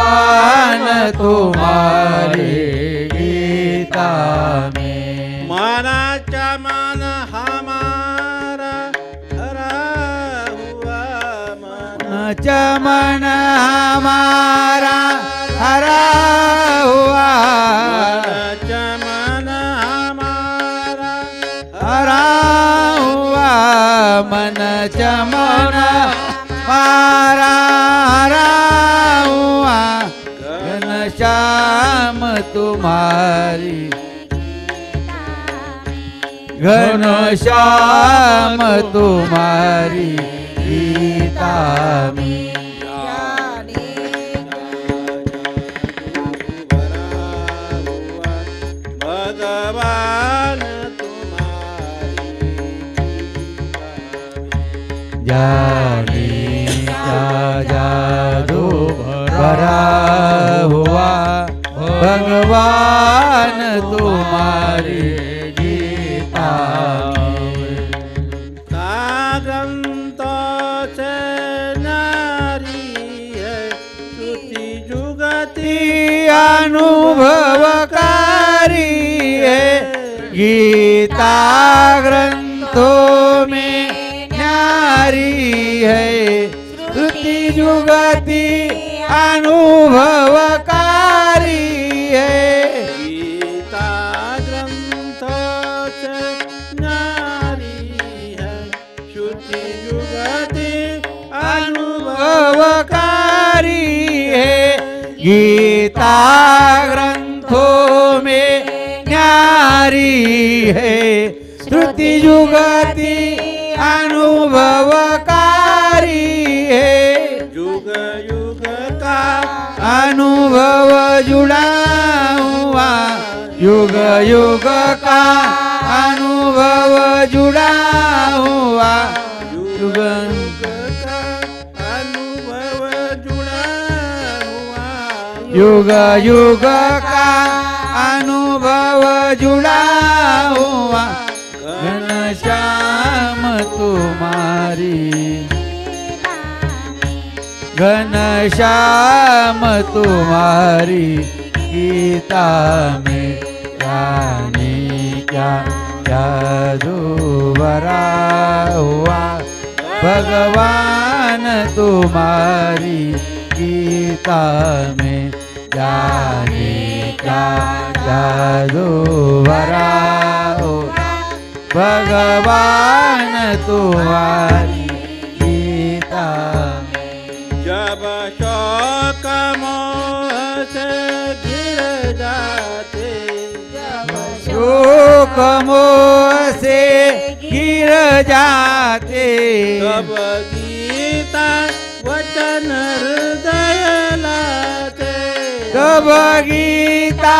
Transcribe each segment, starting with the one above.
भगवान तुम्हारी गीता में। मनाचा मन हमारा हरा हुआ, मनाचा मन हमारा हरा हुआ, मनाचा मन हमारा हरा हुआ, मनाचा मन हमारा हरा हुआ, घनश्याम तुम्हारी, घनश्याम तुम्हारी गीता में। भगवान तुम्हारी जाने क्या जादू भरा हुआ, भगवान तुम्हारी गीता में। ग्रंथ से नारी है श्रुति जुगति अनुभवकारी है, गीता ग्रंथों में न्यारी है, श्रुति जुगति अनुभवकारी है। गीता ग्रंथ से नारी है श्रुति जुगति अनुभवकारी है, गीता ग्रंथों में न्यारी है, श्रुति जुगति अनुभवकारी है। युग युग का अनुभव जुड़ा हुआ, युग युग का अनुभव जुड़ा हुआ, युग का अनुभव जुड़ा हुआ, युग युग का अनुभव जुड़ा हुआ, घनश्याम तुम्हारी, घनश्याम तुम्हारी गीता में। जाने क्या जादू भरा हुआ, भगवान तुम्हारी गीता में। जाने क्या जादू भरा हुआ, भगवान तुम्हारी गीता में। जब शोक मोह से घिर जाते, शोक मोह से गिर जाते, तब गीता वचन हृदय लाते, तब गीता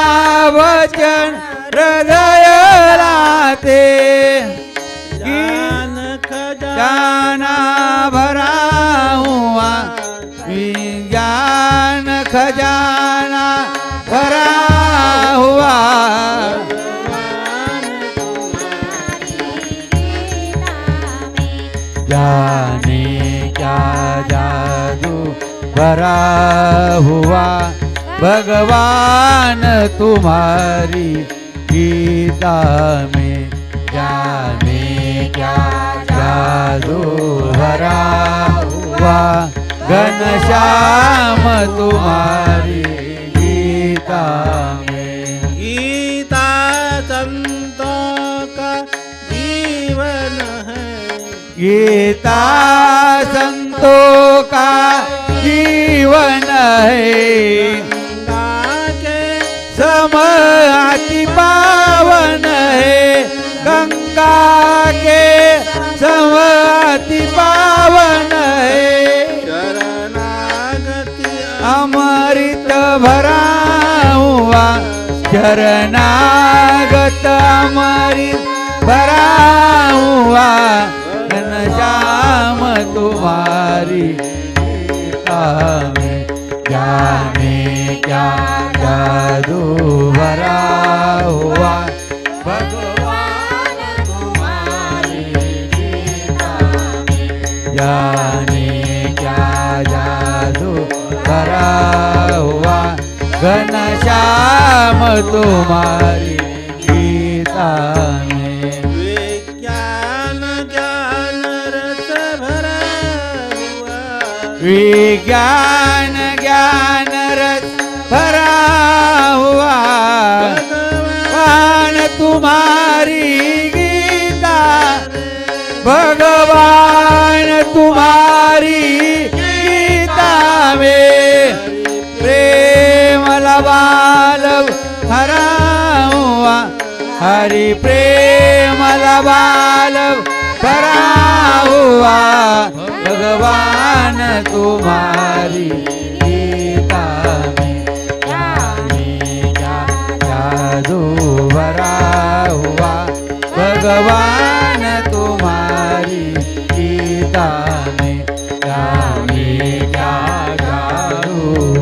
वचन हृदय लाते। ज्ञान खजाना भरा हुआ, विज्ञान खजाना भरा हुआ, जाने क्या जादू भरा हुआ, भगवान तुम्हारी गीता में। जाने क्या जादू भरा हुआ, घनश्याम तुम्हारी गीता में। गीता संतों का जीवन है, गीता संतों का जीवन है, गंगा के समाधि पावन है, गंगा के समाधि पावन है, शरणागति अमृत भरा हुआ, शरणागत अमृत भरा हुआ, घनश्याम तुम्हारी गीता में। जाने क्या जादू भरा हुआ, भगवान तुम्हारी गीता में। जाने क्या जादू भरा हुआ, घनश्याम तुम्हारी गीता में विज्ञान ज्ञान रस भरा हुआ विज्ञान ज्ञान रस भरा हुआ भगवान तुम्हारी गीता भगवान तुम्हारी गीता में प्रेम लबाल भरा हुआ हरि प्रेम लबाल भरा हुआ भगवान तुम्हारी गीता में जादू भरा हुआ भगवान तुम्हारी गीता में क्या जादू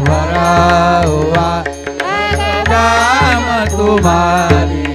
भरा हुआ राम तुम्हारी